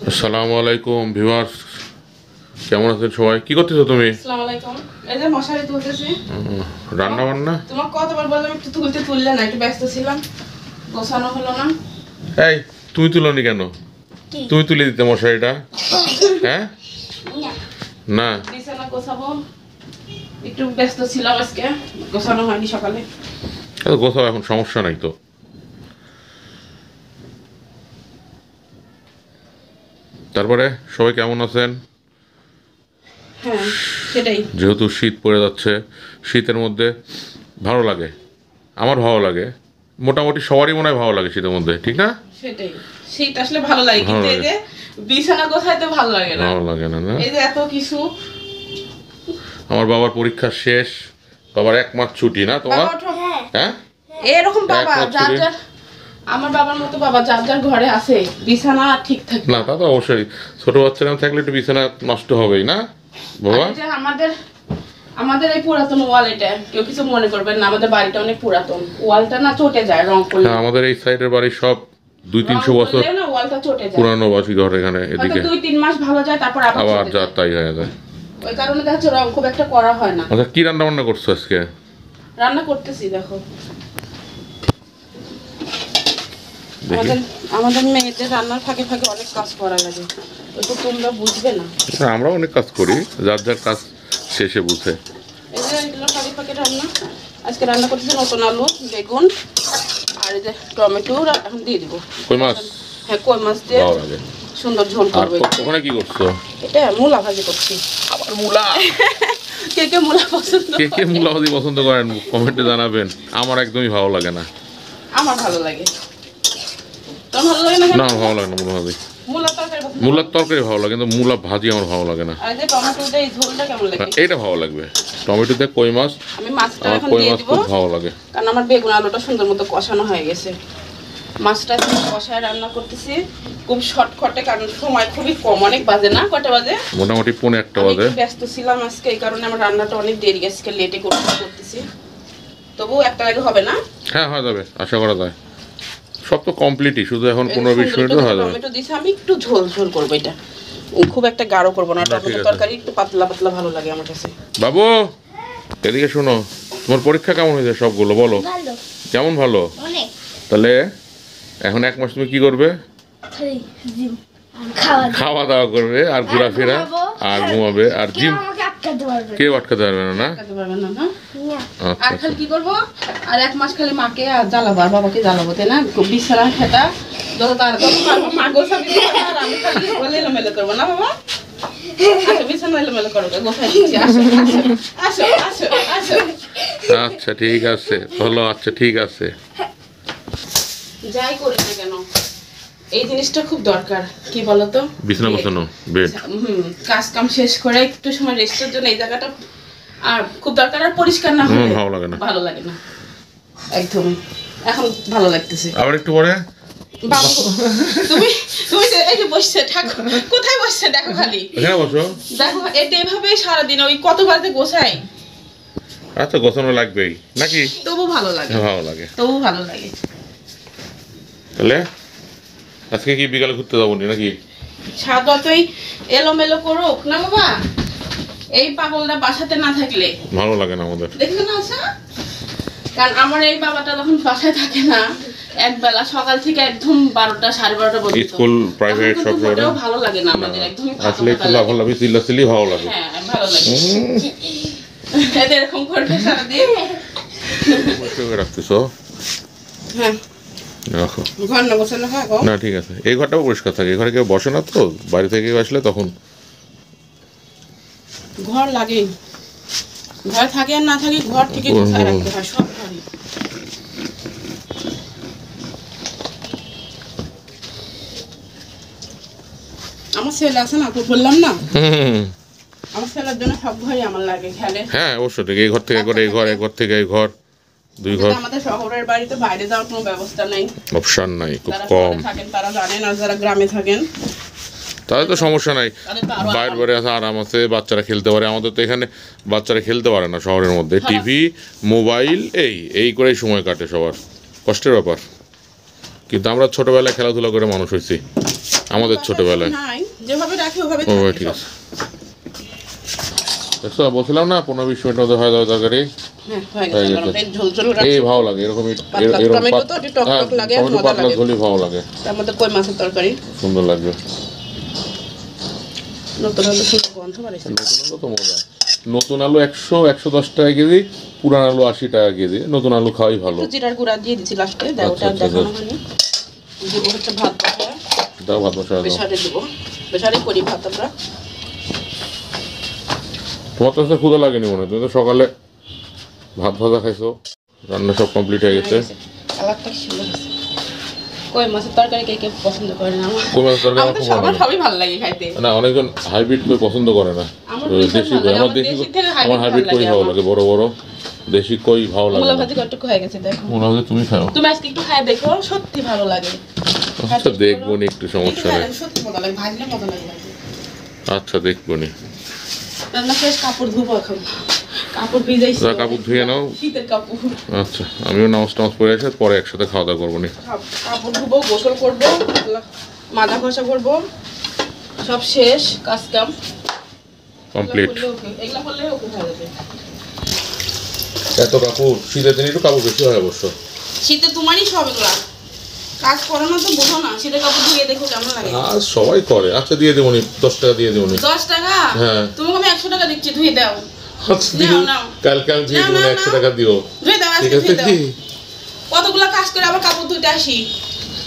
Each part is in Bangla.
আসসালামু আলাইকুম ভিউয়ার্স, কেমন আছেন সবাই? কি করতেছো তুমি? আসসালামু আলাইকুম। এই যে মশারি তুলতেছি। রান্না বান্না? তোমাকে কতবার বললাম একটু তুললে না, একটু ব্যস্ত ছিলাম, গোছানো হলো না। এই তুমি তুলনি কেন? তুমি তুলে দিতে মশারিটা। হ্যাঁ না, বিছানা গোছাবো, একটু ব্যস্ত ছিলাম আজকে, গোছানো হয়নি সকালে। গোছাও, এখন সমস্যা নাই তো। তারপরে সবাই কেমন আছেন? হ্যাঁ সেটাই। যেহেতু শীত পড়ে যাচ্ছে, শীতের মধ্যে ভালো লাগে, আমার ভালো লাগে, মোটামুটি সবারই মনে হয় ভালো লাগে শীতের মধ্যে, ঠিক না? সেটাই, শীত আসলে ভালো লাগে, ভালো কিন্তু এই লাগে। যে বিছানা গোছাইতে ভালো লাগে না। ভালো লাগে না, না? এই যে এত কিছু। আমার বাবার পরীক্ষা শেষ, বাবার 1 মাস ছুটি না তোমার? বাবা ওঠো। হ্যাঁ, এরকম বাবা এক যার বছরে- যার, আমার বাবার মতো বাবা যার যার ঘরে আছে বিছানা ঠিক থাকে না তা তো অবশ্যই, ছোট বাচ্চারা থাকলে একটু বিছানা নষ্ট হবেই না বাবা? আর এটা আমাদের এই পুরাতন ওয়াল, এটা কেউ কিছু মনে করবেন না, আমাদের বাড়িটা অনেক পুরাতন, ওয়ালটা না চটে যায় রং করলে। হ্যাঁ, আমাদের এই সাইডের বাড়ি সব 200-300 রং বছর করলে না ওয়ালটা চটে যায়, পুরানো বাসি ঘর, এখানে এদিকে 2-3 মাস ভালো যায়, তারপর আবার আবার চটে যা যায়। তাই হয়ে যায়। ওই কারণে দেখা যাচ্ছে রং খুব একটা করা হয় না। আচ্ছা, কি রান্না বান্না করছো আজকে? রান্না করতেছি দেখো। দেখি। আমাদের আমাদের মেয়েদের রান্নার ফাঁকে ফাঁকে অনেক কাজ করা লাগে, ওইটা তোমরা বুঝবে না। হ্যাঁ, আমরাও অনেক কাজ করি, যার যার কাজ শেষে বুঝে। এই যে এগুলো ফাঁকে ফাঁকে রান্না। আজকে রান্না করতেছি নতুন আলু, বেগুন আর এই যে টমেটো এখন দিয়ে দিব। কই মাছ? হ্যাঁ, কই মাছ দিয়ে ভালো লাগে। সুন্দর ঝোল আর করবো। ওখানে কি করছো? এটা মূলা ভাজি করছি। আবার মূলা? কে কে মূলা পছন্দ কে কে করে? মূলা ভাজি পছন্দ করেন কমেন্টে জানাবেন। আমার একদমই ভালো লাগে না। আমার ভালো লাগে। তোর ভালো লাগে না কেন? না, আমার ভালো লাগে না মূলা ভাজি। মূলা তরকারি পছন্দ। মূলার তরকারি ভালো লাগে, কিন্তু মূলা ভাজি আমার ভালো লাগে না। আর এই যে টমেটোটা, এই ঝোলটা কেমন লাগে? এইটা ভালো লাগবে, টমেটো দিয়ে কই মাছ। আমি মাছটা আমার এখন কই দিয়ে মাছ দিব, খুব ভালো লাগে। কারণ আমার বেগুন আলুটা সুন্দর মতো কষানো হয়ে গেছে। মাছটা এখন কষায় রান্না করতেছি খুব শর্টকাটে, কারণ সময় খুবই কম। অনেক বাজে না, কটা বাজে? মোটামুটি 1:45 আমি বাজে। একটু ব্যস্ত ছিলাম আজকে, এই কারণে আমার রান্নাটা অনেক দেরি, আজকে লেটে করতেছি। তবু একটা আগে হবে না? হ্যাঁ, হয়ে যাবে, আশা করা যায়। সব তো কমপ্লিটই, শুধু এখন 15-20 মিনিট হয়ে যাবে। টমেটো দিছি, আমি একটু ঝোল ঝোল করবো, এটা খুব একটা গাঢ় করবো না। না, ঠিক টমেটো আছে। তরকারি একটু পাতলা পাতলা ভালো লাগে আমার কাছে। বাবু, এদিকে শোনো, তোমার পরীক্ষা কেমন হয়েছে সবগুলো বলো? ভালো, কেমন ভালো? অনেক। তাহলে এখন 1 মাস তুমি কি করবে? খালি জিম আর খাওয়া দাওয়া। খাওয়া দাওয়া করবে আর ঘোরাফেরা ঘুমাবো। আর ঘুমাবে আর কেউ জিম। আমাকে আটকাতে পারবে না। কেউ আটকাতে পারবে না, না? খাইতে পারবেন না, না? না। আচ্ছা আর খালি কি করবো, আর 1 মাস খালি মাকে আর জ্বালাবো আর বাবাকে জ্বালাবো, তাই না? বিছানা খেতা যত তাড়াতাড়ি পারবো মা গোছাবি, আর আমি খালি বলে এলোমেলো করবো, না বাবা? আচ্ছা, বিছানা এলোমেলো করো, গোছাই দিচ্ছি। আসো আসো আসো আসো আসো। আচ্ছা ঠিক আছে, বলো আচ্ছা ঠিক আছে। যাই করি না কেন, এই জিনিসটা খুব দরকার, কি বলতো? বিছানা গোছানো, বেড। কাজ কাম শেষ করে একটু সময় রেস্টের জন্য এই জায়গাটা আর খুব দরকার। আর পরিষ্কার না হলে ভালো লাগে না। ভালো লাগে না একদমই। এখন ভালো লাগতেছে। আবার একটু পরে বাবু, তুমি তুমি যে এই যে বসছে, ঠাকুর কোথায় বসছে দেখো, খালি এখানে বসো। দেখো, এটা এভাবেই সারাদিন ওই কতবার যে গোছাই, আচ্ছা, গোছানো লাগবেই নাকি? তবু ভালো লাগে, হ্যাঁ, ভালো লাগে। তবু ভালো লাগে। তাহলে আজকে কি বিকালে ঘুরতে যাবো নি নাকি? ছাদ যতই এলোমেলো করুক না বাবা, এই পাগলটা বাসাতে না থাকলে ভালো লাগে না আমাদের। দেখলে না আশা, কারণ আমার এই বাবাটা যখন বাসায় থাকে না, একবেলা সকাল থেকে একদম 12টা 12:30 পর্যন্ত স্কুল প্রাইভেট সব ওটাও ভালো লাগে না আমাদের, একদমই আসলে একটু লাফালাফি চিল্লাচিল্লি ভালো লাগে। হ্যাঁ ভালো লাগে। এদের এরকম করবে সারাদিন। বসে রাখতেছো? হ্যাঁ, রাখো। ঘর না গোছানো হয় গো। না ঠিক আছে, এই ঘরটাও পরিষ্কার থাকে, এই ঘরে কেউ বসে না তো, বাড়ি থেকে কেউ আসলে তখন। ঘর লাগে, ঘর থাকে আর না থাকে, ঘর থেকে গোছায় রাখতে হয় সব ঘরই। আমার ছেলে আছে না, তো বললাম না, আমার ছেলের জন্য সব ঘরই আমার লাগে, খেলে। হ্যাঁ অবশ্যই, ঠিক, এই ঘর থেকে করে এই ঘর, এই ঘর থেকে এই ঘর, 2 ঘর। আমাদের শহরের বাড়িতে বাইরে যাওয়ার কোনো ব্যবস্থা নেই। অপশন নাই, খুব যারা কম। শহরে থাকেন তারা জানেন, আর যারা গ্রামে থাকেন তাহলে তো সমস্যা নাই, তাদের তো আরো বাইরে বাইরে আছে, আরাম আছে, বাচ্চারা খেলতে পারে। আমাদের তো এখানে বাচ্চারা খেলতে পারে না শহরের মধ্যে, টিভি মোবাইল এই করেই সময় কাটে, সবার কষ্টের ব্যাপার। কিন্তু আমরা ছোটবেলায় খেলাধুলা করে মানুষ হয়েছি। আমাদের ছোটবেলায়। নাই, যেভাবে রাখি ওভাবে ও থাকে ঠিক সব। আছে। দেখছো বলছিলাম না 15-20 মিনিটের মধ্যে হয়ে যাবে তরকারি। হ্যাঁ, হয়ে হয়ে গেছে, গেছে। গরম। এই ঝোল ঝোল এই রাখছি। ভালো লাগে এরকম পাতলা এরকম টমেটো তো একটু টক টক লাগে, আর টমেটো মজা পাতলা লাগে। ঝোলই ভালো লাগে, তার মধ্যে কই মাছের তরকারি, সুন্দর লাগবে। নতুন আলু সুন্দর গন্ধ বাড়িছে। নতুন আলু তো মজা। নতুন আলু 100-110 টাকা কেজি, পুরান আলু 80 টাকা কেজি। নতুন আলু খাওয়াই ভালো। একটু জিরার গুঁড়া দিয়ে দিচ্ছি লাস্টে, দেয় ওটা আর আচ্ছা, দেখানো হয়নি। দিব হচ্ছে ভাত বসায়, দাও ভাত বসায় দাও। প্রেসারে দিব, প্রেসারে করি ভাত আমরা। তোমার তো আজকে ক্ষুধা লাগেনি মনে হয়, তুমি তো সকালে ভাত ভাজা খাইছো, রান্না সব কমপ্লিট হয়ে গেছে। কালারটা সুন্দর হয়েছে। কই মাছের তরকারি কে কে পছন্দ করে না? কই মাছের তরকারি আমার আমাদের খুব ভালো সবার লাগে। সবই ভালো লাগে খাইতে। না অনেকজন হাইব্রিড কই পছন্দ করে না, আমার ভীষণ দেশি ভালো কই। লাগে। আমার আমার দেশি দেশি থেকে আমার hybrid হাইব্রিড ভালো কই লাগে ভালো আমার। লাগে, বড় বড় দেশি কই ভালো লাগে মূলা না। ভাজি কতটুকু হয়ে গেছে দেখো। মনে হয় তুমি খাও। তুমি আজকে একটু খাই দেখো, সত্যি ভালো লাগে। আচ্ছা দেখবো নি, একটু সমস্যা নেই। সত্যি মজা লাগে, ভাজলে মজা লাগে ভাজি। আচ্ছা দেখবো নি। রান্না ফ্রেশ কাপড় ধুবো এখন, কাপড় ভিজাইছি। যা কাপড় ধুয়ে নাও। শীতের কাপড়। আচ্ছা আমিও নামাজ টামাজ পড়ে এসে পরে একসাথে খাওয়া দাওয়া করবো নি। কাপড় ধুবো, গোসল করবো, মাজা ঘষা করবো, সব শেষ কাজ কাম কমপ্লিট। এগুলা করলে ওকে হয়ে যাবে। এত কাপড় শীতের দিন একটু কাপড় বেশি হয় অবশ্য। শীতে তোমারই সব এগুলা কাজ করো না তো বুঝো না। শীতের কাপড় ধুয়ে দেখো কেমন লাগে। আর সবাই করে। আচ্ছা দিয়ে দেবো নি, 10 টাকা দিয়ে দেবো নি। 10 টাকা? হ্যাঁ। তোমাকে আমি 100 টাকা দিচ্ছি, ধুয়ে দাও। আচ্ছা দিও, নাও। কালকে আমি দিয়ে না, দেবো না, 100 না। টাকা দিও। ধুয়ে দাও, ঠিক আজকে আছে ধুয়ে দাও। কি? কতগুলা কাজ করে আবার কাপড় ধুইতে আসি,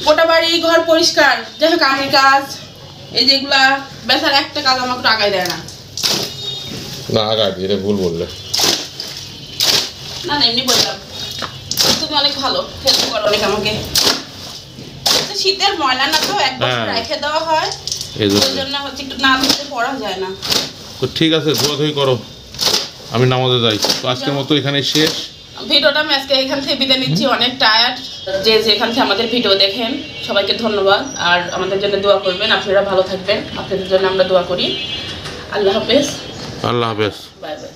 গোটা বাড়ি ঘর পরিষ্কার, যাই হোক কামের কাজ, এই যেগুলা বেচার একটা কাজ আমাকে টাকাই দেয় না। না আগাড়ি, এটা ভুল বললে। না না, এমনি বললাম। তুমি অনেক ভালো, হেল্প করো অনেক আমাকে। তো শীতের ময়লা না তো এক বছর হ্যাঁ। রেখে দেওয়া হয়, এই জন্য। ওই জন্য হচ্ছে একটু না ধুতে পড়া যায় না। তো ঠিক আছে, ধোয়াধুয়ি করো, আমি নামাজে যাই। তো আজকের মতো এখানে শেষ। ভিডিওটা আমি আজকে এখান থেকে বিদায় নিচ্ছি, অনেক টায়ার্ড। যে যেখান থেকে আমাদের ভিডিও দেখেন সবাইকে ধন্যবাদ, আর আমাদের জন্য দোয়া করবেন। আপনারা ভালো থাকবেন, আপনাদের জন্য আমরা দোয়া করি। আল্লাহ হাফেজ, আল্লাহ হাফেজ। Bye bye.